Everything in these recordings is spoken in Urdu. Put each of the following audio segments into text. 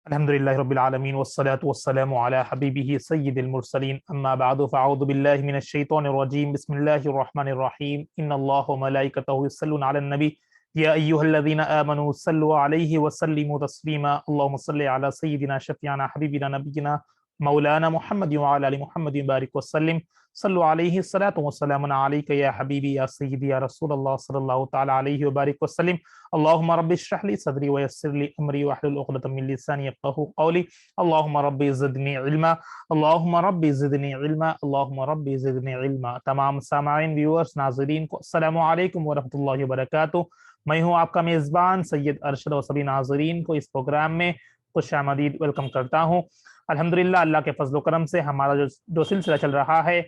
الحمد للہ رب العالمین والصلاة والسلام علی حبیبہ سید المرسلین اما بعد فاعوذ باللہ من الشیطان الرجیم بسم اللہ الرحمن الرحیم ان اللہ وملائکتہ یصلون علی النبی یا ایہا الذین آمنوا صلوا علیہ وسلموا تسلیما اللہم صلی علی سیدنا شفیعنا حبیبنا نبینا مولانا محمد وعلی آل محمد بارک وسلم صلو علیہ الصلاۃ والسلام علیک یا حبیبی یا سیدی یا رسول اللہ صلی اللہ تعالی علیہ وبارک وسلم اللہم رب اشرح لی صدری ویسر لی امری واحلل عقدۃ من لسانی یفقہوا قولی اللہم رب زدنی علما اللہم رب زدنی علما اللہم رب زدنی علما۔ تمام سامعین، ویورز، ناظرین کو السلام علیکم ورحمۃ اللہ وبرکاتہ۔ میں ہوں آپ کا میزبان سید ارشد و سبھی ناظرین کو اس پروگرام میں خوش آمدید ویلکم کرتا ہوں۔ الحمدللہ اللہ کے فضل و کرم سے ہمارا جو سلسلہ چل رہا ہے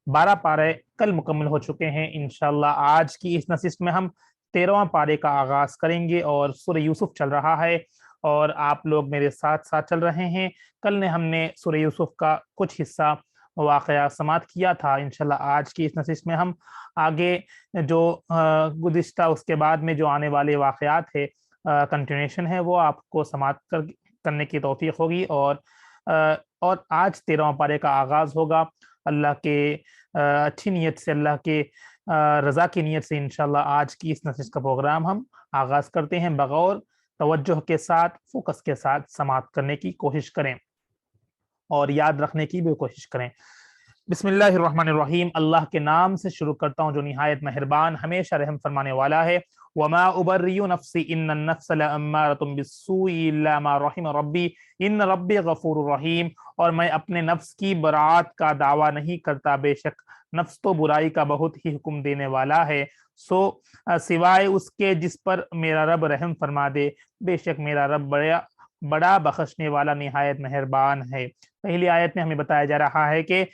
12 پارے کل مکمل ہو چکے ہیں۔ انشاءاللہ آج کی اس نشست میں ہم 13واں پارے کا آغاز کریں گے اور سورہ یوسف چل رہا ہے اور آپ لوگ میرے ساتھ ساتھ چل رہے ہیں۔ کل نے ہم نے سورہ یوسف کا کچھ حصہ واقعہ سماعت کیا تھا۔ انشاءاللہ آج کی اس نشست میں ہم آگے جو گزشتہ اس کے بعد میں جو آنے والے واقعات ہے کنٹینیوشن ہے وہ آپ کو سماعت کرنے کی توفیق ہوگی اور آج 13واں پارے کا آغاز ہوگا۔ اللہ کے اچھی نیت سے، اللہ کے رضا کی نیت سے انشاءاللہ آج کی اس نشست کا پروگرام ہم آغاز کرتے ہیں۔ بغور توجہ کے ساتھ، فوکس کے ساتھ سماعت کرنے کی کوشش کریں اور یاد رکھنے کی بھی کوشش کریں۔ بسم اللہ الرحمن الرحیم۔ اللہ کے نام سے شروع کرتا ہوں جو نہایت مہربان، ہمیشہ رحم فرمانے والا ہے۔ وما ابرئ نفسی ان النفس لامارۃ بالسوء الا ما رحم ربی ان ربی غفور رحیم۔ اور میں اپنے نفس کی برات کا دعویٰ نہیں کرتا، بے شک نفس تو برائی کا بہت ہی حکم دینے والا ہے، سوائے اس کے جس پر میرا رب رحم فرما دے، بے شک میرا رب بڑا بخشنے والا نہایت مہربان ہے۔ پہلی آیت میں ہمیں بتایا جا رہا ہے کہ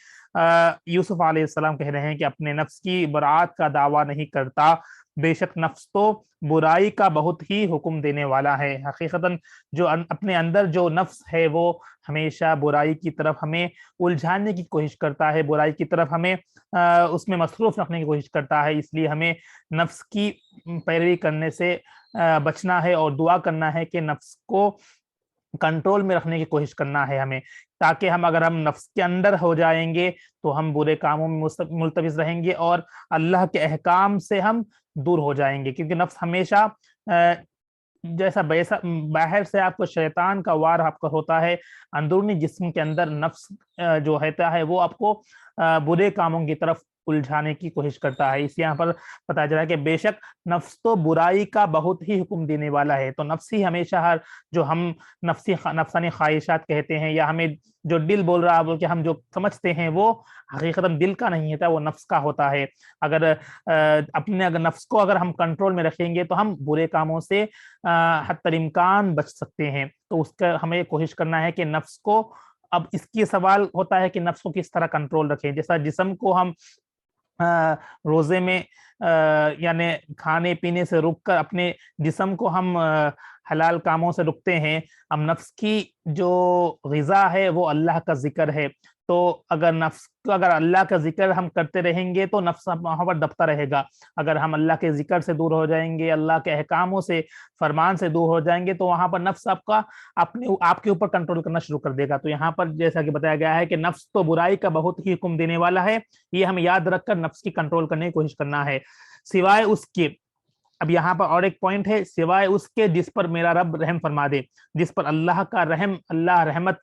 یوسف علیہ السلام کہہ رہے ہیں کہ اپنے نفس کی برات کا دعویٰ نہیں کرتا، بے شک نفس تو برائی کا بہت ہی حکم دینے والا ہے۔ حقیقتاً جو اپنے اندر جو نفس ہے وہ ہمیشہ برائی کی طرف ہمیں الجھانے کی کوشش کرتا ہے، برائی کی طرف ہمیں اس میں مصروف رکھنے کی کوشش کرتا ہے۔ اس لیے ہمیں نفس کی پیروی کرنے سے بچنا ہے اور دعا کرنا ہے کہ نفس کو کنٹرول میں رکھنے کی کوشش کرنا ہے ہمیں، تاکہ اگر ہم نفس کے اندر ہو جائیں گے تو ہم برے کاموں میں ملتوث رہیں گے اور اللہ کے احکام سے ہم دور ہو جائیں گے، کیونکہ نفس ہمیشہ جیسا باہر سے آپ کو شیطان کا وار آپ کا ہوتا ہے، اندرونی جسم کے اندر نفس جو ہوتا ہے وہ آپ کو برے کاموں کی طرف الجھانے کی کوشش کرتا ہے۔ اس یہاں پر پتہ چلا کہ بے شک نفس تو برائی کا بہت ہی حکم دینے والا ہے۔ تو نفسی ہمیشہ جو ہم نفسانی خواہشات کہتے ہیں یا ہمیں جو دل بول رہا بول کے ہم جو سمجھتے ہیں وہ حقیقتاً دل کا نہیں ہوتا، وہ نفس کا ہوتا ہے۔ اگر نفس کو ہم کنٹرول میں رکھیں گے تو ہم برے کاموں سے حتی الامکان بچ سکتے ہیں۔ تو اس کا ہمیں کوشش کرنا ہے کہ نفس کو، اب اس کی سوال ہوتا ہے کہ نفس کو کس طرح کنٹرول رکھیں۔ جیسا جسم کو ہم روزے میں یعنی کھانے پینے سے رک کر اپنے جسم کو ہم حلال کاموں سے رکتے ہیں، اب نفس کی جو غذا ہے وہ اللہ کا ذکر ہے۔ تو اگر اللہ کا ذکر ہم کرتے رہیں گے تو نفس وہاں پر دبتا رہے گا۔ اگر ہم اللہ کے ذکر سے دور ہو جائیں گے، اللہ کے احکاموں سے، فرمان سے دور ہو جائیں گے تو وہاں پر نفس آپ کے اوپر کنٹرول کرنا شروع کر دے گا۔ تو یہاں پر جیسا کہ بتایا گیا ہے کہ نفس تو برائی کا بہت ہی حکم دینے والا ہے، یہ ہمیں یاد رکھ کر نفس کی کنٹرول کرنے کی کوشش کرنا ہے، سوائے اس کے۔ اب یہاں پر اور ایک پوائنٹ ہے، سوائے اس کے جس پر میرا رب رحم فرما دے، جس پر اللہ کا رحمت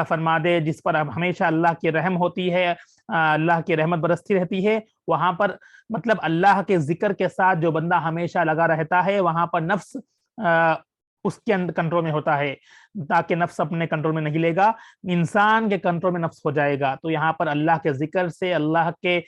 فرما دے، جس پر ہمیشہ اللہ کی رحم ہوتی ہے، اللہ کی رحمت برستی رہتی ہے، وہاں پر مطلب اللہ کے ذکر کے ساتھ جو بندہ ہمیشہ لگا رہتا ہے وہاں پر نفس اس کے کنٹرول میں ہوتا ہے، تاکہ نفس اپنے کنٹرول میں نہیں لے گا، انسان کے کنٹرول میں نفس ہو جائے گا۔ تو یہاں پر اللہ کے ذکر سے، اللہ کے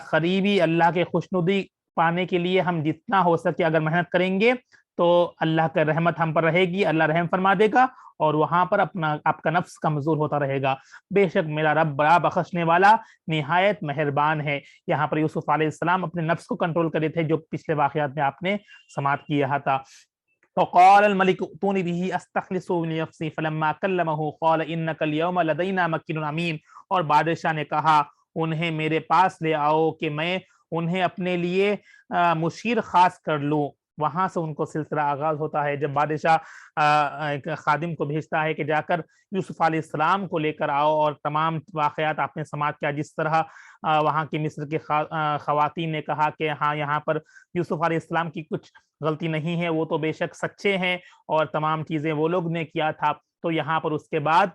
قریبی، اللہ کے خوشنودی پانے کے لیے ہم جتنا ہو سکے اگر محنت کریں گے تو اللہ کا رحمت ہم پر رہے گی، اللہ رحم فرما دے گا اور وہاں پر آپ کا نفس کمزور ہوتا رہے گا۔ بے شک میرا رب بڑا بخشنے والا نہایت مہربان ہے۔ یہاں پر یوسف علیہ السلام اپنے نفس کو کنٹرول کرے تھے، جو پچھلے واقعات میں آپ نے سماعت کیا تھا۔ وقال الملك ائتوني به استخلصه لنفسي فلما كلمه قال انك اليوم لدينا مكين امين۔ اور بادشاہ نے کہا انہیں میرے پاس لے آؤ کہ میں انہیں اپنے لیے مشیر خاص کر لوں۔ وہاں سے ان کو سلسلہ آغاز ہوتا ہے. جب بادشاہ ایک خادم کو بھیجتا ہے کہ جا کر یوسف علیہ السلام کو لے کر آؤ، اور تمام واقعات آپ نے سماعت کیا، جس طرح وہاں کی مصر کے خواتین نے کہا کہ ہاں یہاں پر یوسف علیہ السلام کی کچھ غلطی نہیں ہے، وہ تو بے شک سچے ہیں اور تمام چیزیں وہ لوگ نے کیا تھا. تو یہاں پر اس کے بعد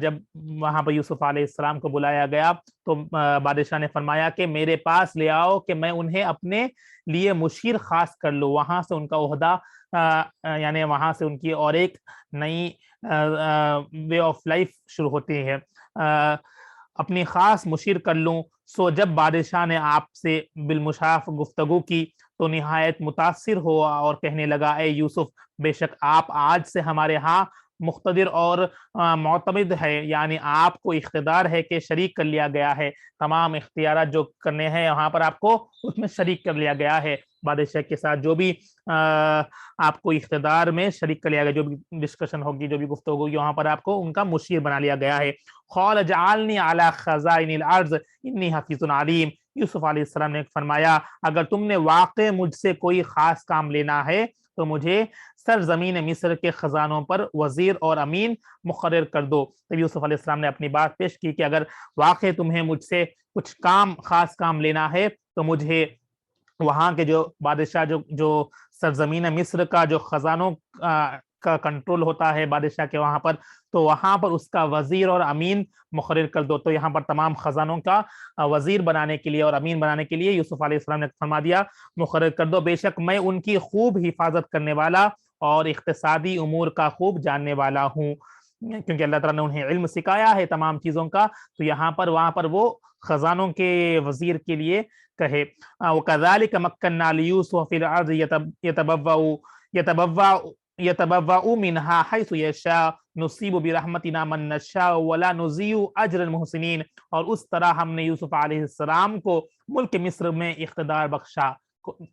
جب وہاں پر یوسف علیہ السلام کو بلایا گیا تو بادشاہ نے فرمایا کہ میرے پاس لے آؤ کہ میں انہیں اپنے لیے مشیر خاص کر لوں. وہاں سے ان کا عہدہ یعنی وہاں سے ان کی اور ایک نئی وے آف لائف شروع ہوتی ہے، اپنی خاص مشیر کر لوں. سو جب بادشاہ نے آپ سے بالمشاف گفتگو کی تو نہایت متاثر ہوا اور کہنے لگا اے یوسف، بے شک آپ آج سے ہمارے ہاں مقتدر اور معتمد ہے، یعنی آپ کو اقتدار ہے کہ شریک کر لیا گیا ہے، تمام اختیارات جو کرنے ہیں وہاں پر آپ کو اس میں شریک کر لیا گیا ہے. بادشاہ کے ساتھ جو بھی آپ کو اقتدار میں شریک کر لیا گیا، جو بھی ڈسکشن ہوگی، جو بھی گفتگو ہوگی، وہاں پر آپ کو ان کا مشیر بنا لیا گیا ہے. قال اجعلنی علی خزائن الارض انی حفیظ علیم. یوسف علیہ السلام نے فرمایا اگر تم نے واقع مجھ سے کوئی خاص کام لینا ہے تو مجھے سرزمین مصر کے خزانوں پر وزیر اور امین مقرر کر دو. تو یوسف علیہ السلام نے اپنی بات پیش کی کہ اگر واقع تمہیں مجھ سے کچھ خاص کام لینا ہے تو مجھے وہاں کے جو بادشاہ جو سرزمین مصر کا جو خزانوں کا کنٹرول ہوتا ہے بادشاہ کے وہاں پر، تو وہاں پر اس کا وزیر اور امین مقرر کر دو. تو یہاں پر تمام خزانوں کا وزیر بنانے کے لیے اور امین بنانے کے لیے یوسف علیہ السلام نے فرما دیا مقرر کر دو، بے شک میں ان کی خوب حفاظت کرنے والا اور اقتصادی امور کا خوب جاننے والا ہوں. کیونکہ اللہ تعالیٰ نے انہیں علم سکھایا ہے تمام چیزوں کا، تو یہاں پر وہاں پر وہ خزانوں کے وزیر کے لیے کہے. وَكَذَلِكَ مَكَّنَّا لِيُوسُفَ فِي الْأَرْضِ يَتَبَوَّأُ مِنْهَا حَيْثُ يَشَاءُ نُصِيبُ بِرَحْمَتِنَا مَن نَّشَاءُ وَلَا نُضِيعُ أَجْرَ الْمُحْسِنِينَ. اور اس طرح ہم نے یوسف علیہ السلام کو ملک مصر میں اقتدار بخشا.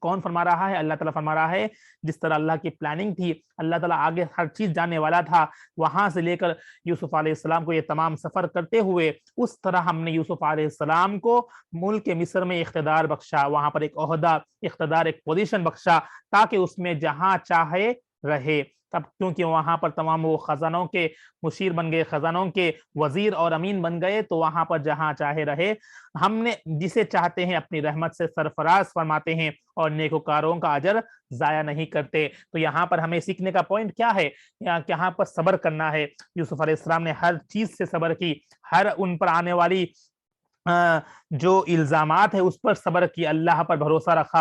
کون فرما رہا ہے؟ اللہ تعالیٰ فرما رہا ہے. جس طرح اللہ کی پلاننگ تھی، اللہ تعالیٰ آگے ہر چیز جاننے والا تھا، وہاں سے لے کر یوسف علیہ السلام کو یہ تمام سفر کرتے ہوئے اس طرح ہم نے یوسف علیہ السلام کو ملک مصر میں اقتدار بخشا، وہاں پر ایک عہدہ، اقتدار، ایک پوزیشن بخشا تاکہ اس میں جہاں چاہے رہے. تب کیونکہ وہاں پر تمام وہ خزانوں کے مشیر بن گئے، خزانوں کے وزیر اور امین بن گئے، تو وہاں پر جہاں چاہے رہے. ہم نے جسے چاہتے ہیں اپنی رحمت سے سرفراز فرماتے ہیں اور نیکوکاروں کا اجر ضائع نہیں کرتے. تو یہاں پر ہمیں سیکھنے کا پوائنٹ کیا ہے؟ یہاں پر صبر کرنا ہے. یوسف علیہ السلام نے ہر چیز سے صبر کی، ہر ان پر آنے والی جو الزامات ہے اس پر صبر کی، اللہ پر بھروسہ رکھا،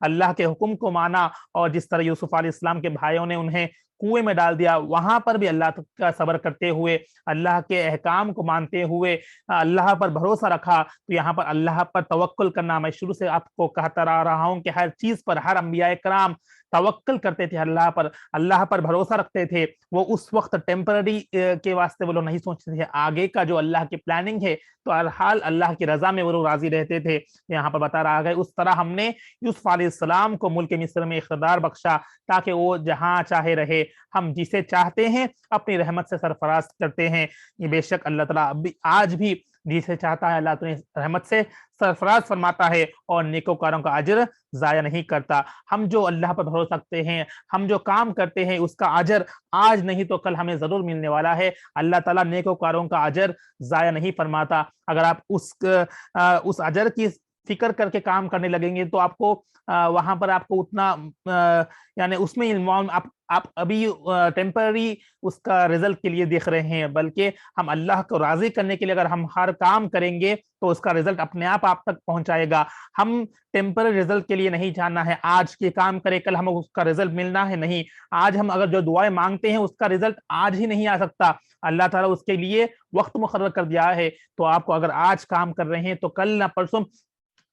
اللہ کے حکم کو مانا. اور جس طرح یوسف علیہ السلام کے بھائیوں نے انہیں کنویں میں ڈال دیا، وہاں پر بھی اللہ کا صبر کرتے ہوئے، اللہ کے احکام کو مانتے ہوئے اللہ پر بھروسہ رکھا. تو یہاں پر اللہ پر توکل کرنا، میں شروع سے آپ کو کہتا رہا ہوں کہ ہر چیز پر ہر انبیاء کرام توکل کرتے تھے، اللہ پر بھروسہ رکھتے تھے. وہ اس وقت ٹیمپرری کے واسطے وہ لوگ نہیں سوچتے تھے، آگے کا جو اللہ کی پلاننگ ہے تو الحال اللہ کی رضا میں وہ لوگ راضی رہتے تھے. یہاں پر بتا رہا ہے اس طرح ہم نے یوسف علیہ السلام کو ملک مصر میں اقتدار بخشا تاکہ وہ جہاں چاہے رہے. ہم جسے چاہتے ہیں اپنی رحمت سے سرفراز کرتے ہیں. یہ بے شک اللہ تعالیٰ آج بھی جسے چاہتا ہے اللہ تعالیٰ رحمت سے سرفراز فرماتا ہے اور نیکوکاروں کا اجر ضائع نہیں کرتا. ہم جو اللہ پر بھروسہ رکھتے ہیں، ہم جو کام کرتے ہیں، اس کا اجر آج نہیں تو کل ہمیں ضرور ملنے والا ہے. اللہ تعالیٰ نیکوکاروں کا اجر ضائع نہیں فرماتا. اگر آپ اس اجر کی فکر کر کے کام کرنے لگیں گے تو آپ کو وہاں پر آپ کو اتنا یعنی اس میں آپ ابھی ٹیمپرری اس کا رزلٹ کے لیے دیکھ رہے ہیں، بلکہ ہم اللہ کو راضی کرنے کے لیے اگر ہم ہر کام کریں گے تو اس کا رزلٹ اپنے آپ تک پہنچائے گا. ہم ٹیمپرری رزلٹ کے لیے نہیں جاننا ہے آج کے کام کرے کل ہم اس کا رزلٹ ملنا ہے، نہیں. آج ہم اگر جو دعائیں مانگتے ہیں اس کا رزلٹ آج ہی نہیں آ سکتا، اللہ تعالیٰ اس کے لیے وقت مقرر کر دیا ہے. تو آپ کو اگر آج کام کر رہے ہیں تو کل نہ پرسوں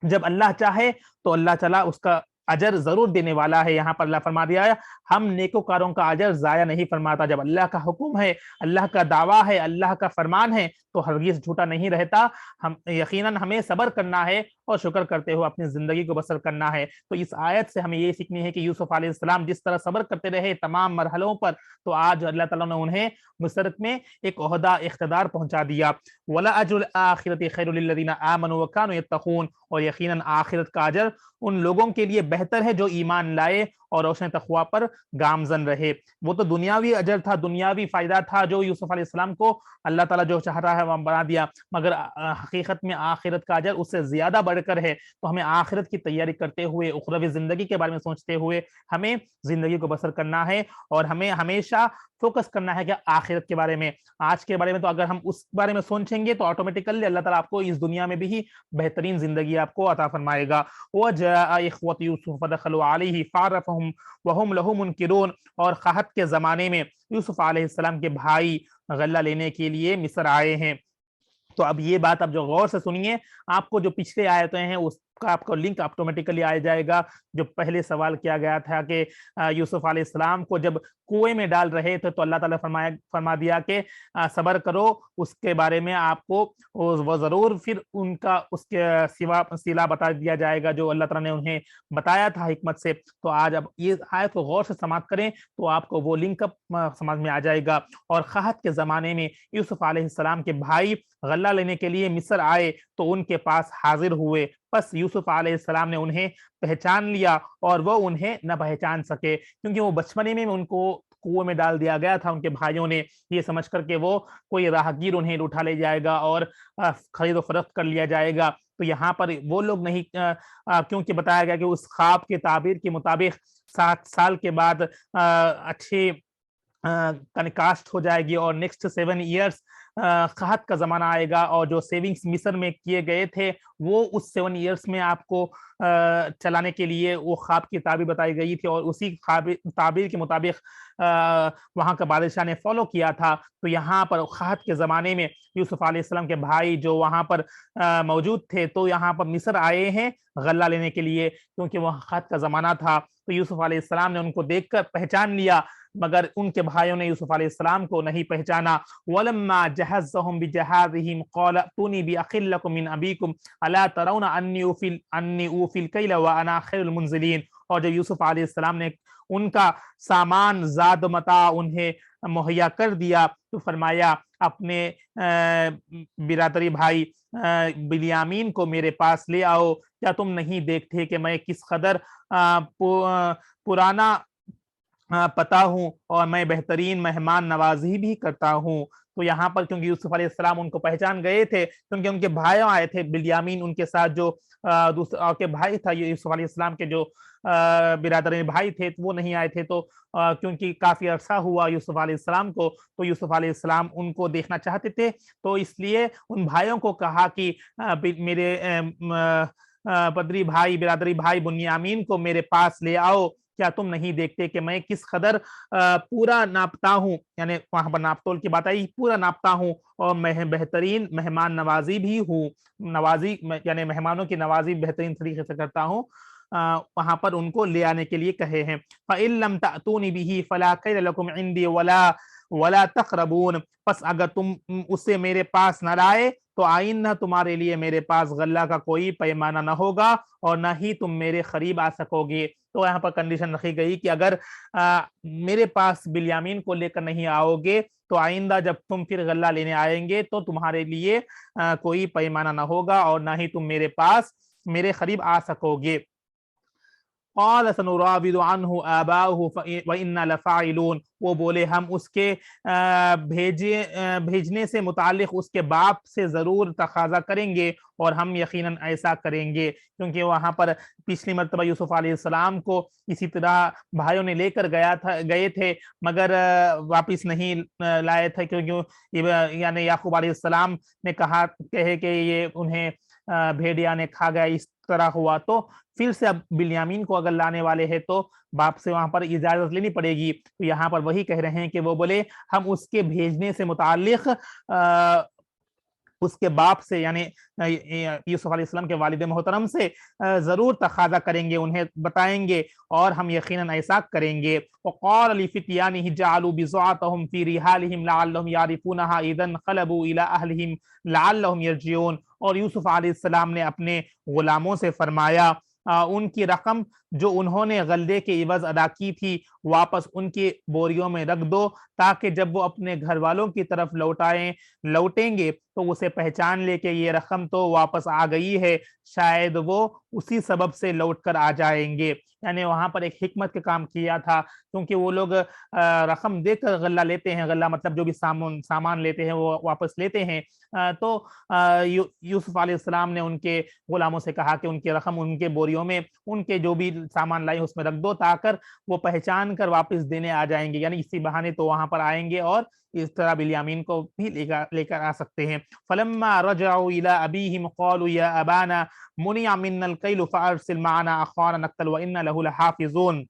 جب اللہ چاہے تو اللہ تعالیٰ اس کا اجر ضرور دینے والا ہے. یہاں پر اللہ فرما دیا ہے ہم نیکوکاروں کا اجر ضائع نہیں فرماتا. جب اللہ کا حکم ہے، اللہ کا دعویٰ ہے، اللہ کا فرمان ہے تو ہرگز جھوٹا نہیں رہتا. ہم یقیناً ہمیں صبر کرنا ہے اور شکر کرتے ہوئے اپنی زندگی کو بسر کرنا ہے. تو اس آیت سے ہمیں یہ سیکھنی ہے کہ یوسف علیہ السلام جس طرح صبر کرتے رہے تمام مرحلوں پر، تو آج اللہ تعالیٰ نے انہیں مصر میں ایک عہدہ اقتدار پہنچا دیا. وَلَأَجْرُ الْآخِرَةِ خَيْرٌ لِلَّذِينَ آمَنُوا وَكَانُوا يَتَّقُونَ. اور یقیناً آخرت کا اجر ان لوگوں کے لیے بہتر ہے جو ایمان لائے اور روشن تقوی پر گامزن رہے۔ وہ تو دنیاوی اجر تھا، دنیاوی فائدہ تھا جو یوسف علیہ السلام کو اللہ تعالیٰ جو چاہتا ہے وہ بنا دیا، مگر حقیقت میں آخرت کا اجر اس سے زیادہ بڑھ کر ہے۔ تو ہمیں آخرت کی تیاری کرتے ہوئے، اخروی زندگی کے بارے میں سوچتے ہوئے ہمیں زندگی کو بسر کرنا ہے، اور ہمیں ہمیشہ فوکس کرنا ہے کہ آخرت کے بارے میں۔ آج کے بارے میں تو اگر ہم اس بارے میں سوچیں گے تو آٹومیٹیکلی اللہ تعالیٰ آپ کو اس دنیا میں بھی بہترین زندگی آپ کو عطا فرمائے گا۔ وَجَاءَ إِخْوَةُ يُوسُفَ فَدَخَلُوا عَلَيْهِ فَعَرَفَهُمْ وَهُمْ لَهُ مُنْكِرُونَ۔ اور قحط کے زمانے میں یوسف علیہ السلام کے بھائی غلہ لینے کے لیے مصر آئے ہیں۔ تو اب یہ بات اب جو غور سے سنیے، آپ کو جو پچھلے آیتیں ہیں اس کا آپ کو لنک آٹومیٹیکلی آ جائے گا۔ جو پہلے سوال کیا گیا تھا کہ یوسف علیہ السلام کو جب کنویں میں ڈال رہے تھے تو اللہ تعالیٰ فرما دیا کہ صبر کرو، اس کے بارے میں آپ کو وہ ضرور پھر ان کا اس کے سلا بتا دیا جائے گا جو اللہ تعالیٰ نے انہیں بتایا تھا حکمت سے۔ تو آج اب یہ آیت کو غور سے سماعت کریں تو آپ کو وہ لنک سمجھ میں آ جائے گا۔ اور قحط کے زمانے میں یوسف علیہ السلام کے بھائی غلہ لینے کے لیے مصر آئے تو ان کے پاس حاضر ہوئے، پس یوسف علیہ السلام نے انہیں پہچان لیا اور وہ انہیں نہ پہچان سکے، کیونکہ وہ بچپنے میں ان کو کنویں میں ڈال دیا گیا تھا ان کے بھائیوں نے، یہ سمجھ کر کہ وہ کوئی راہگیر انہیں اٹھا لے جائے گا اور خرید و فروخت کر لیا جائے گا۔ تو یہاں پر وہ لوگ نہیں، کیونکہ بتایا گیا کہ اس خواب کے تعبیر کے مطابق 7 سال کے بعد اچھی کنکاسٹ ہو جائے گی اور نیکسٹ 7 ایئرس قحط کا زمانہ آئے گا، اور جو سیونگز مصر میں کیے گئے تھے وہ اس 7 ایئرس میں آپ کو چلانے کے لیے وہ خواب کی تعبیر بتائی گئی تھی، اور اسی تعبیر کے مطابق وہاں کا بادشاہ نے فالو کیا تھا۔ تو یہاں پر قحط کے زمانے میں یوسف علیہ السلام کے بھائی جو وہاں پر موجود تھے تو یہاں پر مصر آئے ہیں غلہ لینے کے لیے، کیونکہ وہ قحط کا زمانہ تھا۔ تو یوسف علیہ السلام نے ان کو دیکھ کر پہچان لیا، مگر ان کے بھائیوں نے یوسف علیہ السلام کو نہیں پہچانا۔ وَلَمَّا جَهَّزَهُمْ بِجَهَازِهِمْ قَالَ ائْتُونِي بِأَخٍ لَكُم مِّنْ أَبِيكُمْ أَلَا تَرَوْنَ أَنِّي أُوفِي الْكَيْلَ وَأَنَا خَيْرُ الْمُنزِلِينَ۔ اور جب یوسف علیہ السلام نے ان کا سامان زاد و متاع انہیں مہیا کر دیا تو فرمایا اپنے برادری بھائی بلیامین کو میرے پاس لے آؤ، کیا تم نہیں دیکھتے کہ میں کس قدر پرانا پتا ہوں اور میں بہترین مہمان نوازی بھی کرتا ہوں۔ تو یہاں پر کیونکہ یوسف علیہ السلام ان کو پہچان گئے تھے، کیونکہ ان کے بھائی آئے تھے، بلیامین ان کے ساتھ جو دوسرے کے بھائی تھا یوسف علیہ السلام کے جو برادر بھائی تھے وہ نہیں آئے تھے، تو کیونکہ کافی عرصہ ہوا یوسف علیہ السلام کو، تو یوسف علیہ السلام ان کو دیکھنا چاہتے تھے، تو اس لیے ان بھائیوں کو کہا کہ میرے پدری بھائی برادری بھائی بنیامین کو میرے پاس لے آؤ، کیا تم نہیں دیکھتے کہ میں کس قدر پورا ناپتا ہوں، یعنی وہاں پر ناپ تول کی بات آئی، پورا ناپتا ہوں اور میں بہترین مہمان نوازی بھی ہوں، نوازی یعنی مہمانوں کی نوازی بہترین طریقے سے کرتا ہوں۔ وہاں پر ان کو لے آنے کے لیے کہے ہیں۔ فَإِن لَّمْ تَأْتُونِ بِهِ فَلَا كَيْلَ لَكُمْ عِندِي وَلَا تَقْرَبُونَ۔ پس اگر تم اسے میرے پاس نہ لائے تو آئندہ تمہارے لیے میرے پاس غلہ کا کوئی پیمانہ نہ ہوگا اور نہ ہی تم میرے قریب آ سکو گے۔ تو یہاں پر کنڈیشن رکھی گئی کہ اگر میرے پاس بلیامین کو لے کر نہیں آؤ گے تو آئندہ جب تم پھر غلہ لینے آئیں گے تو تمہارے لیے کوئی پیمانہ نہ ہوگا اور نہ ہی تم میرے پاس میرے قریب آ سکو گے۔ قال سنراود عنه آباؤه وإنا لفاعلون۔ وہ بولے ہم اس کے بھیجنے سے متعلق اس کے باپ سے ضرور تقاضا کریں گے اور ہم یقیناً ایسا کریں گے، کیونکہ وہاں پر پچھلی مرتبہ یوسف علیہ السلام کو اسی طرح بھائیوں نے لے کر گئے تھے مگر واپس نہیں لائے تھے، کیونکہ یعنی یعقوب علیہ السلام نے کہے کہ یہ انہیں بھیڑیا نے کھا گیا، اس طرح ہوا، تو پھر سے اب بلیامین کو اگر لانے والے ہیں تو باپ سے وہاں پر اجازت لینی پڑے گی۔ تو یہاں پر وہی کہہ رہے ہیں کہ وہ بولے ہم اس کے بھیجنے سے متعلق اس کے باپ سے یعنی یوسف علیہ السلام کے والد محترم سے ضرور تقاضا کریں گے، انہیں بتائیں گے اور ہم یقیناً ایسا کریں گے۔ وقال لفتيانه جعلوا بضاعتهم في رحالهم لعلهم يعرفونها اذا انقلبوا الى اهلهم لعلهم يرجعون۔ اور یوسف علیہ السلام نے اپنے غلاموں سے فرمایا ان کی رقم جو انہوں نے غلے کے عوض ادا کی تھی واپس ان کی بوریوں میں رکھ دو، تاکہ جب وہ اپنے گھر والوں کی طرف لوٹیں گے تو اسے پہچان لے کہ یہ رقم تو واپس آ گئی ہے، شاید وہ اسی سبب سے لوٹ کر آ جائیں گے۔ یعنی وہاں پر ایک حکمت کا کام کیا تھا، کیونکہ وہ لوگ رقم دے کر غلہ لیتے ہیں، غلہ مطلب جو بھی سامان لیتے ہیں وہ واپس لیتے ہیں۔ تو یوسف علیہ السلام نے ان کے غلاموں سے کہا کہ ان کی رقم ان کے بوریوں میں، ان کے جو بھی سامان لائے اس میں رکھ دو، تاکہ وہ پہچان کر واپس دینے آ جائیں گے، یعنی اسی بہانے تو وہاں پر آئیں گے اور اس طرح بلیامین کو بھی لے کر آ سکتے ہیں۔ فلما رجعوا الى ابيهم قالوا يا ابانا منع منا الكيل فارسل معنا اخانا نقتل وانا له لحافظون۔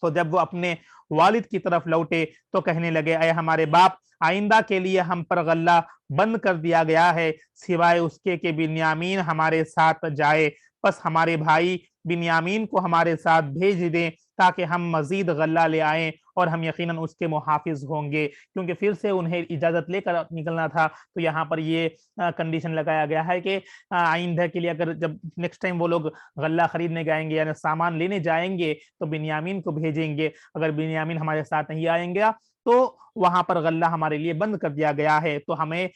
تو جب وہ اپنے والد کی طرف لوٹے تو کہنے لگے، اے ہمارے باپ، آئندہ کے لیے ہم پر غلہ بند کر دیا گیا ہے، سوائے اس کے کہ بنیامین ہمارے ساتھ جائے، پس ہمارے بھائی بنیامین کو ہمارے ساتھ بھیج دیں تاکہ ہم مزید غلہ لے آئیں اور ہم یقیناً اس کے محافظ ہوں گے۔ کیونکہ پھر سے انہیں اجازت لے کر نکلنا تھا، تو یہاں پر یہ کنڈیشن لگایا گیا ہے کہ آئندہ کے لیے اگر جب نیکسٹ ٹائم وہ لوگ غلہ خریدنے جائیں گے یعنی سامان لینے جائیں گے تو بنیامین کو بھیجیں گے، اگر بنیامین ہمارے ساتھ نہیں آئیں گے تو وہاں پر غلہ ہمارے لیے بند کر دیا گیا ہے، تو ہمیں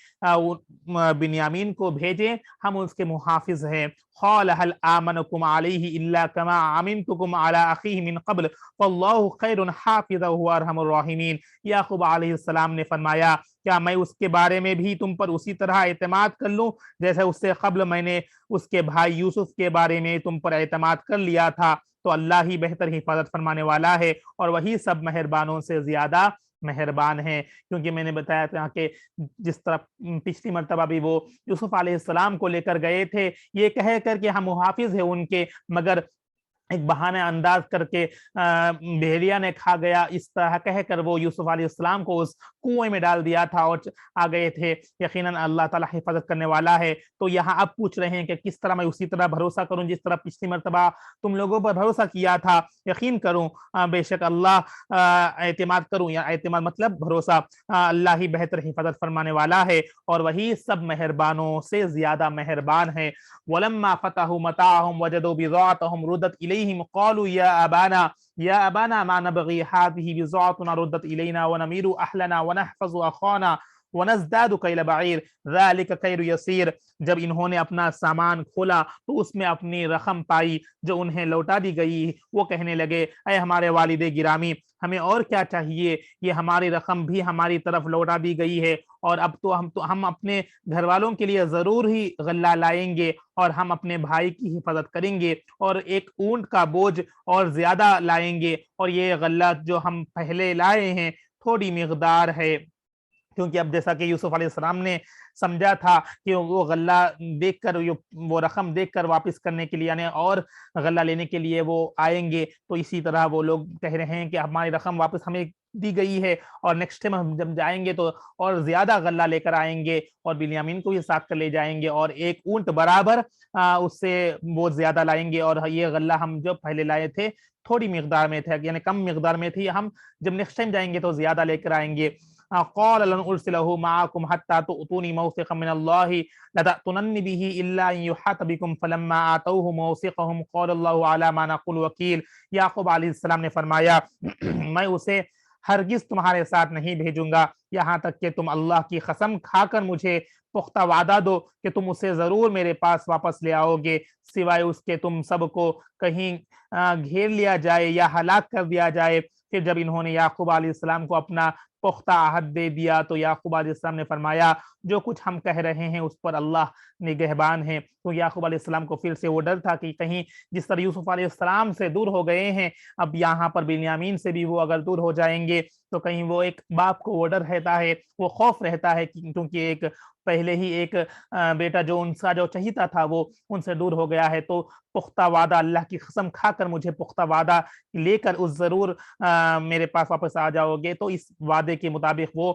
بنیامین کو بھیجیں، ہم اس کے محافظ ہیں۔ قال هل آمنكم عليه الا كما امنتكم على اخيه من قبل والله خیر حافظا وهو ارحم الراحمین۔ یعقوب علیہ السلام نے فرمایا، کیا میں اس کے بارے میں بھی تم پر اسی طرح اعتماد کر لوں جیسے اس سے قبل میں نے اس کے بھائی یوسف کے بارے میں تم پر اعتماد کر لیا تھا؟ تو اللہ ہی بہتر حفاظت فرمانے والا ہے اور وہی سب مہربانوں سے زیادہ مہربان ہیں۔ کیونکہ میں نے بتایا تھا کہ جس طرح پچھلی مرتبہ بھی وہ یوسف علیہ السلام کو لے کر گئے تھے یہ کہہ کر کہ ہم محافظ ہیں ان کے، مگر ایک بہانہ انداز کر کے بحیریا نے کھا گیا، اس طرح کہہ کر وہ یوسف علیہ السلام کو اس کنویں میں ڈال دیا تھا اور آ گئے تھے۔ یقیناً اللہ تعالیٰ حفاظت کرنے والا ہے۔ تو یہاں اب پوچھ رہے ہیں کہ کس طرح میں اسی طرح بھروسہ کروں جس طرح پچھلی مرتبہ تم لوگوں پر بھروسہ کیا تھا، یقین کروں بے شک اللہ اعتماد کروں، یا اعتماد مطلب بھروسہ، اللہ ہی بہتر حفاظت فرمانے والا ہے اور وہی سب مہربانوں سے زیادہ مہربان ہے۔ وَلَمَّا فَتَحُوا مَتَاعَهُمْ وَجَدُوا بِضَاعَتَهُمْ رُدَّتْ إِلَيْهِمْ قَالُوا يَا أَبَانَا مَا نَبْغِي هَٰذِهِ بِضَاعَتُنَا رُدَّتْ إِلَيْنَا وَنَمِيرُ أَهْلَنَا وَنَحْفَظُ أَخَانَا وَنَزْدَادُ كَيْلَ بَعِيرٍ ذَٰلِكَ كَيْلٌ يَسِيرٌ۔ جب انہوں نے اپنا سامان کھولا تو اس میں اپنی رقم پائی جو انہیں لوٹا دی گئی، وہ کہنے لگے، اے ہمارے والد گرامی، ہمیں اور کیا چاہیے، یہ ہماری رقم بھی ہماری طرف لوٹا دی گئی ہے اور اب تو ہم اپنے گھر والوں کے لیے ضرور ہی غلہ لائیں گے اور ہم اپنے بھائی کی حفاظت کریں گے اور ایک اونٹ کا بوجھ اور زیادہ لائیں گے، اور یہ غلہ جو ہم پہلے لائے ہیں تھوڑی مقدار ہے۔ کیونکہ اب جیسا کہ یوسف علیہ السلام نے سمجھا تھا کہ وہ غلہ دیکھ کر وہ رقم دیکھ کر واپس کرنے کے لیے یعنی اور غلہ لینے کے لیے وہ آئیں گے، تو اسی طرح وہ لوگ کہہ رہے ہیں کہ ہماری رقم واپس ہمیں دی گئی ہے اور نیکسٹ ٹائم ہم جب جائیں گے تو اور زیادہ غلہ لے کر آئیں گے اور بنیامین کو بھی ساتھ کر لے جائیں گے اور ایک اونٹ برابر اس سے وہ زیادہ لائیں گے، اور یہ غلہ ہم جو پہلے لائے تھے تھوڑی مقدار میں تھے یعنی کم مقدار میں تھی، ہم جب نیکسٹ ٹائم جائیں گے تو زیادہ لے کر آئیں گے۔ قال لن ارسله معكم حتى تؤتوني موثقا من الله لتأتونني به الا ان يحاط بكم فلما آتوه موثقهم قال الله على ما نقول وكيل۔ یعقوب علیہ السلام نے فرمایا میں اسے ہرگز تمہارے ساتھ نہیں بھیجوں گا یہاں تک کہ تم اللہ کی قسم کھا کر مجھے پختہ وعدہ دو کہ تم اسے ضرور میرے پاس واپس لے آؤ گے، سوائے اس کے تم سب کو کہیں گھیر لیا جائے یا ہلاک کر دیا جائے۔ پھر جب انہوں نے یعقوب علیہ السلام کو اپنا پختہ عہد دے دیا تو یعقوب علیہ السلام نے فرمایا جو کچھ ہم کہہ رہے ہیں اس پر اللہ نگہبان ہے۔ تو یعقوب علیہ السلام کو پھر سے وہ ڈر تھا کہ کہیں جس طرح یوسف علیہ السلام سے دور ہو گئے ہیں اب یہاں پر بنیامین سے بھی وہ اگر دور ہو جائیں گے تو کہیں وہ ایک باپ کو وہ ڈر رہتا ہے، وہ خوف رہتا ہے کیونکہ ایک پہلے ہی ایک بیٹا جو ان کا جو چہیتا تھا وہ ان سے دور ہو گیا ہے، تو پختہ وعدہ اللہ کی قسم کھا کر مجھے پختہ وعدہ لے کر اس ضرور میرے پاس واپس آ جاؤ گے۔ تو اس وعدے کے مطابق وہ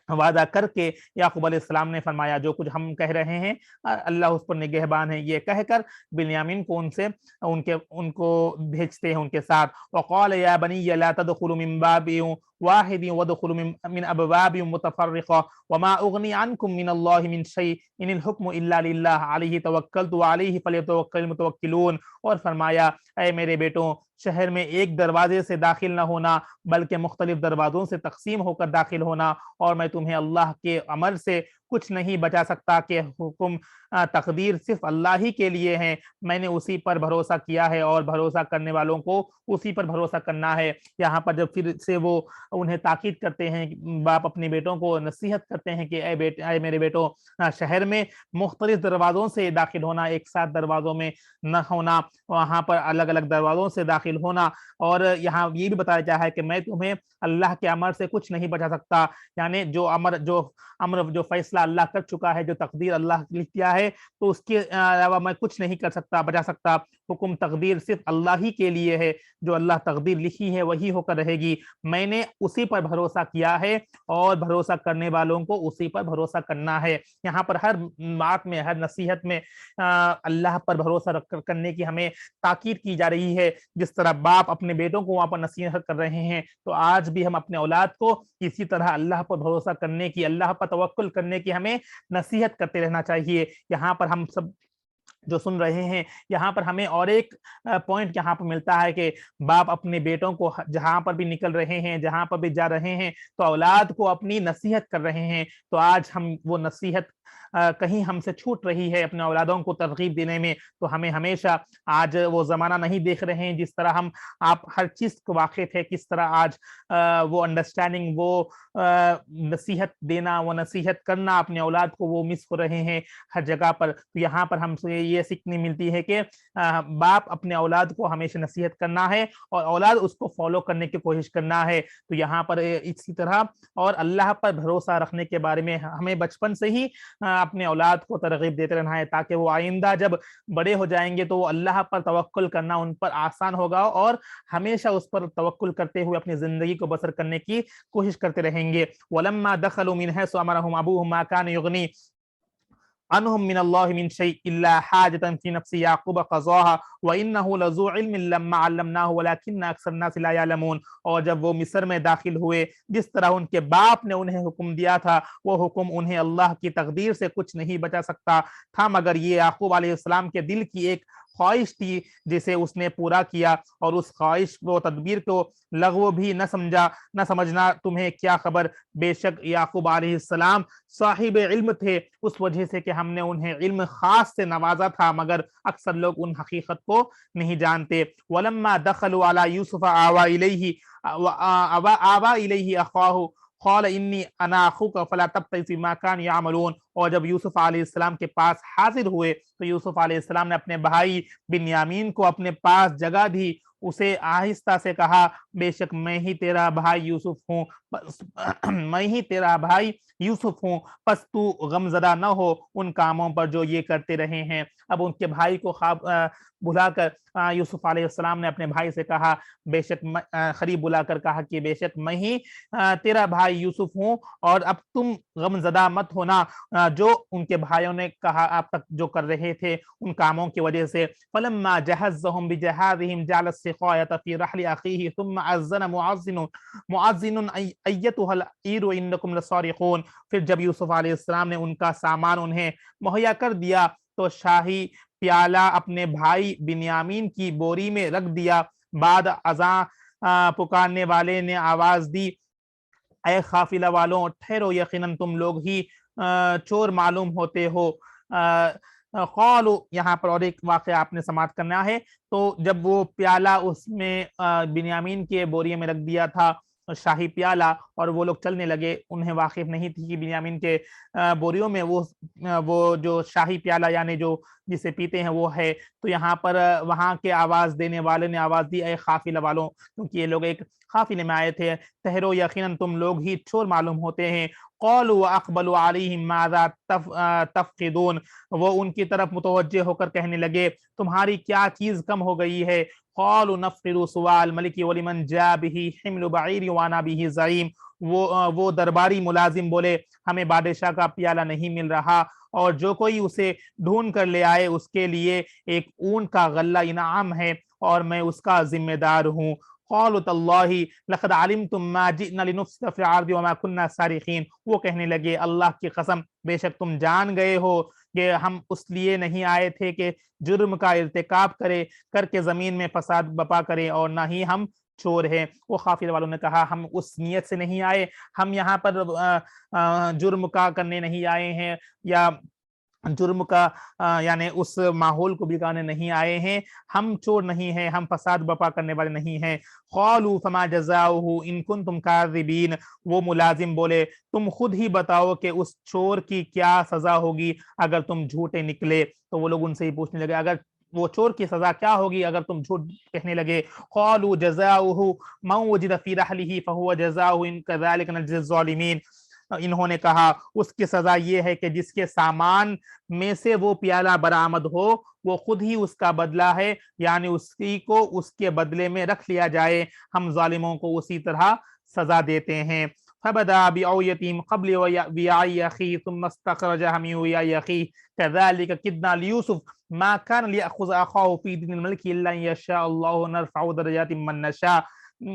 وعدہ کر کے یعقوب علیہ السلام نے فرمایا جو کچھ ہم کہہ رہے ہیں اللہ اس پر نگہبان ہے، یہ کہہ کر بنیامین کو ان کو بھیجتے ہیں ان کے ساتھ۔ وقال یا بنی لا تدخلوا من باب واحد وادخلوا من ابواب متفرقة وما اغني عنكم من الله من شيء ان الحكم الا للہ علیہ توکلت وعلیہ فلیتوکل المتوکلون۔ اور فرمایا اے میرے بیٹوں، شہر میں ایک دروازے سے داخل نہ ہونا بلکہ مختلف دروازوں سے تقسیم ہو کر داخل ہونا، اور میں تمہیں اللہ کے امر سے کچھ نہیں بچا سکتا کہ حکم تقدیر صرف اللہ ہی کے لیے ہیں، میں نے اسی پر بھروسہ کیا ہے اور بھروسہ کرنے والوں کو اسی پر بھروسہ کرنا ہے۔ یہاں پر جب پھر سے وہ انہیں تاکید کرتے ہیں، باپ اپنے بیٹوں کو نصیحت کرتے ہیں کہ اے میرے بیٹوں، شہر میں مختلف دروازوں سے داخل ہونا، ایک ساتھ دروازوں میں نہ ہونا، وہاں پر الگ الگ دروازوں سے داخل ہونا، اور یہاں یہ بھی بتایا گیا ہے کہ میں تمہیں اللہ کے امر سے کچھ نہیں بچا سکتا، یعنی جو امر جو فیصلہ اللہ کر چکا ہے، جو تقدیر اللہ لکھ دیا ہے، تو اس کے علاوہ میں کچھ نہیں کر سکتا، بچا سکتا۔ حکم تقدیر صرف اللہ ہی کے لیے ہے، جو اللہ تقدیر لکھی ہے وہی ہو کر رہے گی، میں نے اسی پر بھروسہ کیا ہے اور بھروسہ کرنے والوں کو اسی پر بھروسہ کرنا ہے۔ یہاں پر ہر بات میں، ہر نصیحت میں اللہ پر بھروسہ کرنے کی ہمیں تاکید کی جا رہی ہے۔ جس طرح باپ اپنے بیٹوں کو وہاں پر نصیحت کر رہے ہیں، تو آج بھی ہم اپنے اولاد کو اسی طرح اللہ پر بھروسہ کرنے کی، اللہ پر توکل کرنے کی ہمیں نصیحت کرتے رہنا چاہیے۔ یہاں پر ہم سب جو سن رہے ہیں، یہاں پر ہمیں اور ایک پوائنٹ یہاں پر ملتا ہے کہ باپ اپنے بیٹوں کو جہاں پر بھی نکل رہے ہیں، جہاں پر بھی جا رہے ہیں، تو اولاد کو اپنی نصیحت کر رہے ہیں۔ تو آج ہم وہ نصیحت کہیں ہم سے چھوٹ رہی ہے اپنے اولادوں کو ترغیب دینے میں، تو ہمیں ہمیشہ آج وہ زمانہ نہیں دیکھ رہے ہیں جس طرح آپ ہر چیز کو واقف ہے، کس طرح آج وہ انڈرسٹینڈنگ، وہ نصیحت دینا، وہ نصیحت کرنا اپنے اولاد کو وہ مس ہو رہے ہیں ہر جگہ پر۔ تو یہاں پر ہم سے یہ سیکھنے ملتی ہے کہ باپ اپنے اولاد کو ہمیشہ نصیحت کرنا ہے اور اولاد اس کو فالو کرنے کی کوشش کرنا ہے۔ تو یہاں پر اسی طرح اور اللہ پر بھروسہ رکھنے کے بارے میں ہمیں بچپن سے ہی اپنے اولاد کو ترغیب دیتے رہنا ہے، تاکہ وہ آئندہ جب بڑے ہو جائیں گے تو وہ اللہ پر توکل کرنا ان پر آسان ہوگا، اور ہمیشہ اس پر توکل کرتے ہوئے اپنی زندگی کو بسر کرنے کی کوشش کرتے رہیں گے۔ وَلَمَّا دَخَلُوا مِنْ حَيْثُ أَمَرَهُمْ أَبُوهُمْ مَا كَانَ يُغْنِي عنهم من الله من شيء إلا حاجة في نفس يعقوب قضاها وإنه لذو علم لما علمناه ولكن أكثر الناس لا يعلمون۔ اور جب وہ مصر میں داخل ہوئے، جس طرح ان کے باپ نے انہیں حکم دیا تھا، وہ حکم انہیں اللہ کی تقدیر سے کچھ نہیں بچا سکتا تھا، مگر یہ یعقوب علیہ السلام کے دل کی ایک خواہش تھی جسے اس نے پورا کیا، اور اس خواہش و تدبیر کو لغو بھی نہ سمجھنا تمہیں کیا خبر، بے شک یعقوب علیہ السلام صاحب علم تھے، اس وجہ سے کہ ہم نے انہیں علم خاص سے نوازا تھا، مگر اکثر لوگ ان حقیقت کو نہیں جانتے۔ وَلَمَّا دَخَلُوا عَلَى يُوسُفَ آوَى إِلَيْهِ أَخَاهُ قال انی انا اخوک فلا تبتئس بما كانوا يعملون۔ اور جب یوسف علیہ السلام کے پاس حاضر ہوئے تو یوسف علیہ السلام نے اپنے بھائی بنیامین کو اپنے پاس جگہ دی، اسے آہستہ سے کہا، بے شک میں ہی تیرا بھائی یوسف ہوں، میں ہی تیرا بھائی یوسف ہوں، پس تو غم زدہ نہ ہو ان کاموں پر جو یہ کرتے رہے ہیں۔ اب ان کے بھائی کو خواب بلا کر یوسف علیہ السلام نے اپنے بھائی سے کہا، بے شک قریب بلا کر کہا کہ بے شک میں ہی تیرا بھائی یوسف ہوں، اور اب تم غم زدہ مت ہونا جو ان کے بھائیوں نے کہا آپ تک جو کر رہے تھے ان کاموں کی وجہ سے۔ فلما جہزهم بجہازهم جعل السقاية في رحل أخيه ثم أذن معذن أيتها العير إنكم لسارقون۔ پھر جب یوسف علیہ السلام نے ان کا سامان انہیں مہیا کر دیا تو شاہی پیالہ اپنے بھائی بنیامین کی بوری میں رکھ دیا، بعد ازاں پکارنے والے نے آواز دی، اے قافلہ والوں ٹھہرو، یقیناً تم لوگ ہی چور معلوم ہوتے ہو۔ قالوا، یہاں پر اور ایک واقعہ آپ نے سماعت کرنا ہے۔ تو جب وہ پیالہ اس میں بنیامین کے بوریے میں رکھ دیا تھا، شاہی پیالہ، اور وہ لوگ چلنے لگے، انہیں واقف نہیں تھی کہ بنیامین کے بوریوں میں وہ جو شاہی پیالہ یعنی جو جسے پیتے ہیں وہ ہے۔ تو یہاں پر وہاں کے آواز دینے والے نے آواز دی، اے قافلہ والوں، کیونکہ یہ لوگ ایک قافلے میں آئے تھے، ٹھہرو یقیناً تم لوگ ہی چور معلوم ہوتے ہیں۔ قالوا واقبلوا علیہم ماذا تفقدون، وہ ان کی طرف متوجہ ہو کر کہنے لگے، تمہاری کیا چیز کم ہو گئی ہے۔ قالوا نفقد سواء الملک ولمن جاء به حمل بعیر وانا به زعیم، وہ درباری ملازم بولے، ہمیں بادشاہ کا پیالہ نہیں مل رہا، اور جو کوئی اسے ڈھونڈ کر لے آئے اس کے لیے ایک اونٹ کا غلہ انعام ہے، اور میں اس کا ذمہ دار ہوں۔ قالوا تاللہ لقد علمتم ما جئنا لنفسد فی الارض وما كنا سارقین، وہ کہنے لگے اللہ کی قسم بے شک تم جان گئے ہو کہ ہم اس لیے نہیں آئے تھے کہ جرم کا ارتکاب کر کے زمین میں فساد بپا کرے، اور نہ ہی ہم چور ہیں۔ وہ قافلے والوں نے کہا ہم اس نیت سے نہیں آئے، ہم یہاں پر جرم کا کرنے نہیں آئے ہیں، یا جرم کا یعنی اس ماحول کو بگانے نہیں آئے ہیں، ہم چور نہیں ہیں، ہم فساد بپا کرنے والے نہیں ہیں۔ قالوا فما جزاؤہ ان کنتم کاذبین، وہ ملازم بولے تم خود ہی بتاؤ کہ اس چور کی کیا سزا ہوگی اگر تم جھوٹے نکلے۔ تو وہ لوگ ان سے ہی پوچھنے لگے اگر وہ چور کی سزا کیا ہوگی اگر تم جھوٹ کہنے لگے۔ قالوا جزاؤہ من وجد فی رحلہ فہو جزاؤہ کذلک نجزی الظالمین، انہوں نے کہا اس کی سزا یہ ہے کہ جس کے سامان میں سے وہ پیالہ برآمد ہو وہ خود ہی اس کا بدلہ ہے، یعنی اسی کو اس کے بدلے میں رکھ لیا جائے، ہم ظالموں کو اسی طرح سزا دیتے ہیں۔ فبدا بأویتہم قبل وعاء اخیہ ثم استخرجہ من وعاء اخیہ کذلک کدنا لیوسف ما کان لیأخذ اخاہ فی دین الملک الا ان یشاء اللہ نرفع درجات من نشاء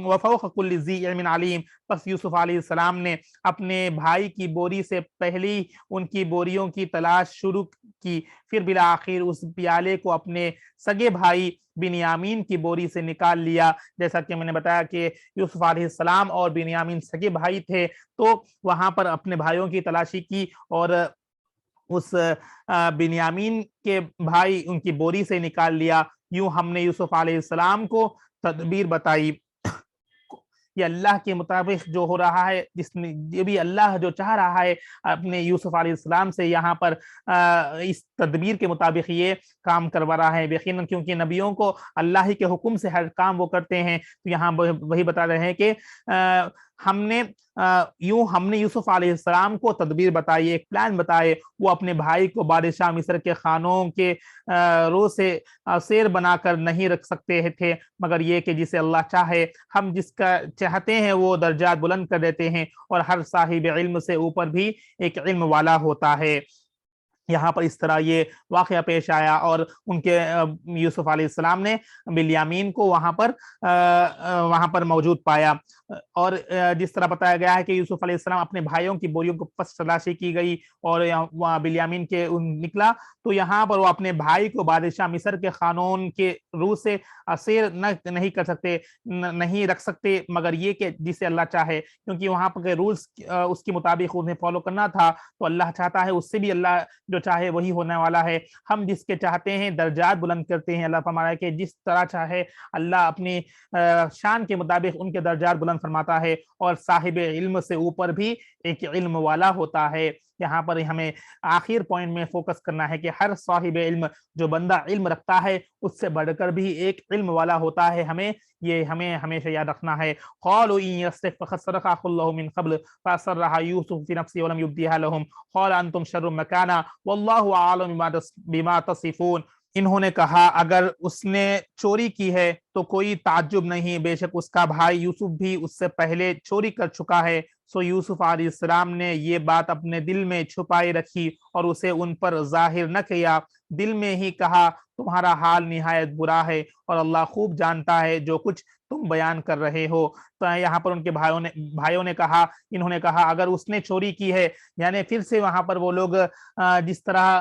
وفوق کل ذی علم علیم۔ پس یوسف علیہ السلام نے اپنے بھائی کی بوری سے پہلی ان کی بوریوں کی تلاش شروع کی، پھر بالآخر اس پیالے کو اپنے سگے بھائی بنیامین کی بوری سے نکال لیا۔ جیسا کہ میں نے بتایا کہ یوسف علیہ السلام اور بنیامین سگے بھائی تھے، تو وہاں پر اپنے بھائیوں کی تلاشی کی اور اس بنیامین کے بھائی ان کی بوری سے نکال لیا۔ یوں ہم نے یوسف علیہ السلام کو تدبیر بتائی، یہ اللہ کے مطابق جو ہو رہا ہے، جس نے یہ بھی اللہ جو چاہ رہا ہے اپنے یوسف علیہ السلام سے یہاں پر اس تدبیر کے مطابق یہ کام کروا رہا ہے یقیناً، کیونکہ نبیوں کو اللہ ہی کے حکم سے ہر کام وہ کرتے ہیں۔ تو یہاں وہی بتا رہے ہیں کہ ہم نے یوسف علیہ السلام کو تدبیر بتائی، ایک پلان بتائے، وہ اپنے بھائی کو بادشاہ مصر کے خانوں کے رو سے سیر بنا کر نہیں رکھ سکتے تھے، مگر یہ کہ جسے اللہ چاہے ہم جس کا چاہتے ہیں وہ درجات بلند کر دیتے ہیں، اور ہر صاحب علم سے اوپر بھی ایک علم والا ہوتا ہے۔ یہاں پر اس طرح یہ واقعہ پیش آیا اور ان کے یوسف علیہ السلام نے بلیامین کو وہاں پر موجود پایا، اور جس طرح بتایا گیا ہے کہ یوسف علیہ السلام اپنے بھائیوں کی بوریوں کو پس تلاشی کی گئی اور وہاں بلیامین کے نکلا، تو یہاں پر وہ اپنے بھائی کو بادشاہ مصر کے خانون کے روح سے اسیر نہیں کر سکتے، نہیں رکھ سکتے، مگر یہ کہ جسے اللہ چاہے، کیونکہ وہاں پر رولز اس کے مطابق انہیں فالو کرنا تھا، تو اللہ چاہتا ہے اس سے بھی اللہ جو چاہے وہی ہونے والا ہے۔ ہم جس کے چاہتے ہیں درجات بلند کرتے ہیں، اللہ فرما رہا ہے کہ جس طرح چاہے اللہ اپنی شان کے مطابق ان کے درجات بلند فرماتا ہے، اور صاحب علم سے اوپر بھی ایک علم والا ہوتا ہے۔ یہاں پر ہمیں آخر پوائنٹ میں فوکس کرنا ہے کہ ہر صاحب علم جو بندہ علم رکھتا ہے اس سے بڑھ کر بھی ایک علم والا ہوتا ہے، ہمیں ہمیشہ یاد رکھنا ہے۔ قالوا ان يسرق فقد سرق اخ له من قبل فاسرها يوسف في نفسه ولم يبدها لهم قال انتم شر مكانا والله اعلم بما تصفون۔ انہوں نے کہا اگر اس نے چوری کی ہے تو کوئی تعجب نہیں، بے شک اس کا بھائی یوسف بھی اس سے پہلے چوری کر چکا ہے۔ سو یوسف علیہ السلام نے یہ بات اپنے دل میں چھپائی رکھی اور اسے ان پر ظاہر نہ کیا، دل میں ہی کہا تمہارا حال نہایت برا ہے اور اللہ خوب جانتا ہے جو کچھ تم بیان کر رہے ہو۔ تو یہاں پر ان کے بھائیوں نے کہا، انہوں نے کہا اگر اس نے چوری کی ہے، یعنی پھر سے وہاں پر وہ لوگ جس طرح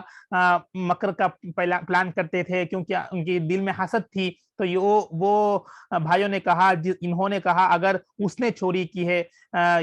مکر کا پلان کرتے تھے، کیونکہ ان کی دل میں حسد تھی، تو وہ بھائیوں نے کہا، انہوں نے کہا اگر اس نے چوری کی ہے،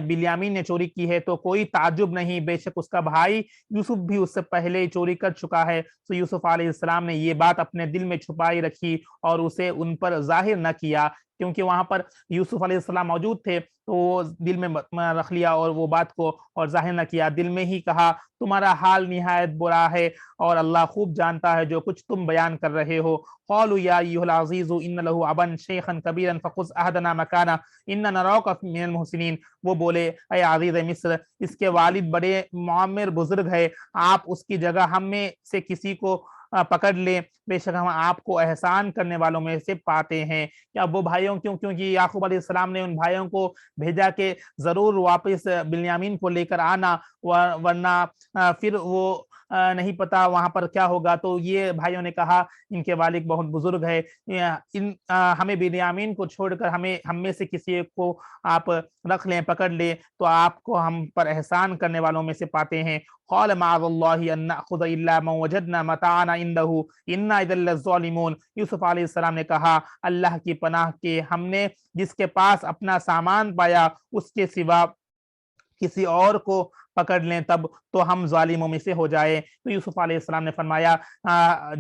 بلیامین نے چوری کی ہے تو کوئی تعجب نہیں، بے شک اس کا بھائی یوسف بھی اس سے پہلے چوری کر چکا ہے۔ تو یوسف علیہ السلام نے یہ بات اپنے دل میں چھپائی رکھی اور اسے ان پر ظاہر نہ کیا، کیونکہ وہاں پر یوسف علیہ السلام موجود تھے، تو وہ دل میں رکھ لیا اور وہ بات کو اور ظاہر نہ کیا، دل میں ہی کہا تمہارا حال نہایت برا ہے اور اللہ خوب جانتا ہے جو کچھ تم بیان کر رہے ہو۔ قالوا یا ایھا العزیز ان له ابا شیخا کبیرا فخذ احدنا مکانا انا نراک من المحسنین۔ وہ بولے اے عزیز مصر، اس کے والد بڑے معمر بزرگ ہے، آپ اس کی جگہ ہم میں سے کسی کو پکڑ لیں، بے شک ہم آپ کو احسان کرنے والوں میں سے پاتے ہیں۔ کیا وہ بھائیوں کیونکہ یعقوب علیہ السلام نے ان بھائیوں کو بھیجا کہ ضرور واپس بنیامین کو لے کر آنا، ورنہ پھر وہ نہیں پتا وہاں پر کیا ہوگا۔ تو یہ بھائیوں نے کہا ان کے والد بہت بزرگ ہے، ہمیں بنیامین کو چھوڑ کر ہم میں سے کسی ایک کو آپ رکھ لیں، پکڑ لیں تو آپ کو ہم پر احسان کرنے والوں میں سے پاتے ہیں۔ قال معاذ اللہ ان ناخذ الا من وجدنا متاعنا عنده انا اذا للظالمون۔ یوسف علیہ السلام نے کہا اللہ کی پناہ کہ ہم نے جس کے پاس اپنا سامان پایا اس کے سوا کسی اور کو پکڑ لیں تب تو ہم ظالموں میں سے ہو جائے۔ تو یوسف علیہ السلام نے فرمایا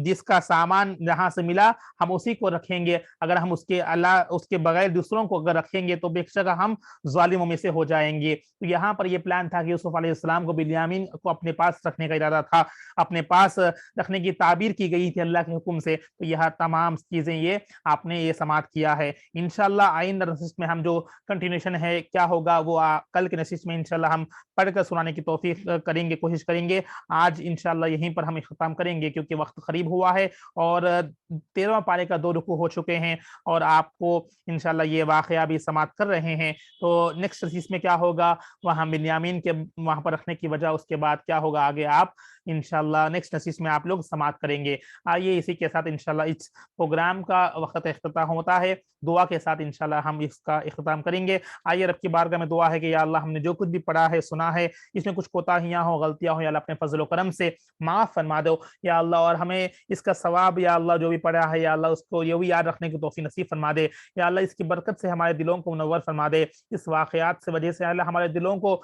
جس کا سامان جہاں سے ملا ہم اسی کو رکھیں گے، اگر ہم اس کے بغیر دوسروں کو اگر رکھیں گے تو بے شک ہم ظالموں میں سے ہو جائیں گے۔ تو یہاں پر یہ پلان تھا کہ یوسف علیہ السلام کو بنیامین کو اپنے پاس رکھنے کا ارادہ تھا، اپنے پاس رکھنے کی تعبیر کی گئی تھی اللہ کے حکم سے۔ تو یہ تمام چیزیں یہ آپ نے یہ سماعت کیا ہے۔ انشاءاللہ آئندہ نشست میں ہم جو کنٹینیوشن ہے کیا ہوگا وہ کل کے نشست میں انشاءاللہ ہم پڑھ کر سنانے کی توفیق کریں گے، کوشش کریں گے۔ آج انشاءاللہ یہیں پر ہم اختتام کریں گے کیونکہ وقت قریب ہوا ہے اور 13واں پارے کا 2 رکوع ہو چکے ہیں اور آپ کو انشاءاللہ یہ واقعہ بھی سماعت کر رہے ہیں۔ تو نیکسٹ نشست میں کیا ہوگا وہاں بنیامین کے وہاں پر رکھنے کی وجہ، اس کے بعد کیا ہوگا آگے آپ انشاءاللہ نیکسٹ نشست میں آپ لوگ سماعت کریں گے۔ آئیے اسی کے ساتھ انشاءاللہ اس پروگرام کا وقت اختتام ہوتا ہے، دعا کے ساتھ انشاءاللہ ہم اس کا اختتام کریں گے۔ آئیے رب کی بارگاہ میں دعا ہے کہ یا اللہ ہم نے جو کچھ بھی پڑھا ہے سنا ہے اس میں کچھ کوتاہیاں ہوں، غلطیاں ہوں، یا اللہ اپنے فضل و کرم سے معاف فرما دو یا اللہ، اور ہمیں اس کا ثواب یا اللہ جو بھی پڑھا ہے یا اللہ اس کو یہ بھی یاد رکھنے کی توفیق نصیب فرما دے یا اللہ، اس کی برکت سے ہمارے دلوں کو منور فرما دے، اس واقعات سے وجہ سے اللہ ہمارے دلوں کو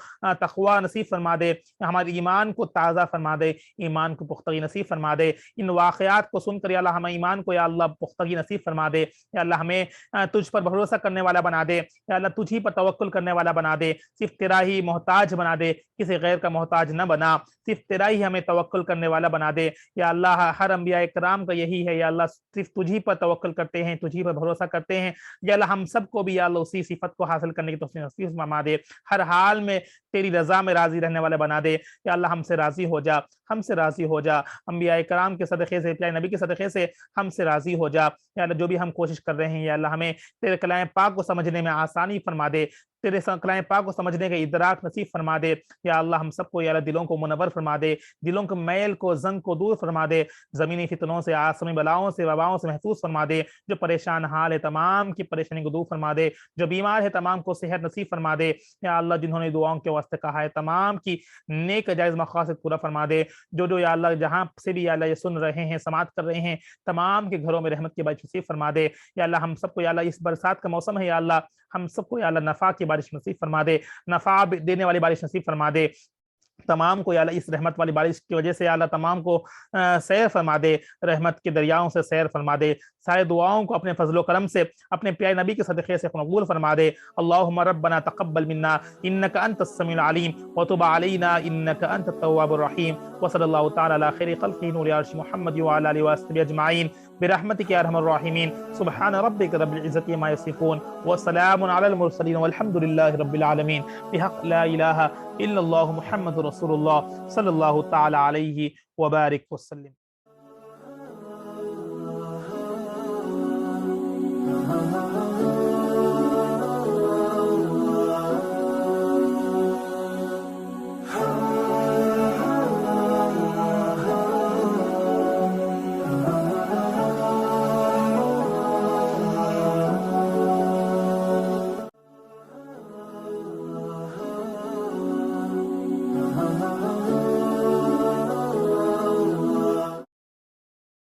تقوی نصیب فرما دے، ہمارے ایمان کو تازہ فرما دے، ایمان کو پختگی نصیب فرما دے۔ ان واقعات کو سن کر یا اللہ ہمیں ایمان کو یا اللہ پختگی نصیب فرما دے یا اللہ، ہمیں تجھ پر بھروسہ کرنے والا بنا دے یا اللہ، تجھ ہی پر توکل کرنے والا بنا دے، صرف تیرا ہی محتاج بنا دے، کسی غیر کا محتاج نہ بنا، صرف تیرا ہی ہمیں توکل کرنے والا بنا دے یا اللہ۔ ہر انبیاء کرام کا یہی ہے یا اللہ، صرف تجھی پر توکل کرتے ہیں، تجھی پر بھروسہ کرتے ہیں یا اللہ، ہم سب کو بھی یا اللہ اسی صفت کو حاصل کرنے کی توفیق نصیب فرما دے، ہر حال میں تیری رضا میں راضی رہنے والا بنا دے یا اللہ، ہم سے راضی ہو جا، ہم سے راضی ہو جا، انبیاء کرام کے صدقے سے، پیارے نبی کے صدقے سے ہم سے راضی ہو جا یا اللہ۔ جو بھی ہم کوشش کر رہے ہیں یا اللہ، ہمیں تیرے کلام پاک کو سمجھنے میں آسانی فرما دے، تیرے کلام پاک کو سمجھنے کا ادراک نصیب فرما دے یا اللہ، ہم سب کو یا اللہ دلوں کو منور فرما دے، دلوں کے میل کو زنگ کو دور فرما دے، زمینی فتنوں سے، آسمی بلاؤں سے، وباؤں سے محفوظ فرما دے، جو پریشان حال ہے تمام کی پریشانی کو دور فرما دے، جو بیمار ہے تمام کو صحت نصیب فرما دے یا اللہ، جنہوں نے دعاؤں کے واسطے کہا ہے تمام کی نیک جائز مقاصد پورا فرما دے، جو یا اللہ جہاں سے بھی یا اللہ یہ سن رہے ہیں سماعت کر رہے ہیں تمام کے گھروں میں رحمت کی بارش نصیب فرما دے یا اللہ۔ ہم سب کو یا اللہ، اس برسات کا موسم ہے یا اللہ، ہم سب کو یا اللہ نفع کی بارش نصیب فرما دے، نفع دینے والی بارش نصیب فرما دے تمام کو یا اللہ، اس رحمت والی بارش کی وجہ سے یا اللہ تمام کو سیر فرما دے، رحمت کے دریاؤں سے سیر فرما دے، سارے دعاؤں کو اپنے فضل و کرم سے اپنے پیارے نبی کے صدقے سے قبول فرما دے۔ اللہم ربنا تقبل منا انک انت السمیع العلیم وتب علینا انک انت التواب الرحیم، وصلی اللہ تعالی علی خیر خلقہ نور عرش محمد وعلی آلہ وصحبہ اجمعین برحمتک یا ارحم الراحمین۔ سبحان ربک رب العزۃ عما یصفون وسلام علی المرسلین والحمد للہ رب العالمین، بحق لا الہ الا اللہ محمد رسول اللہ صلی اللہ تعالی علیہ وبارک وسلم۔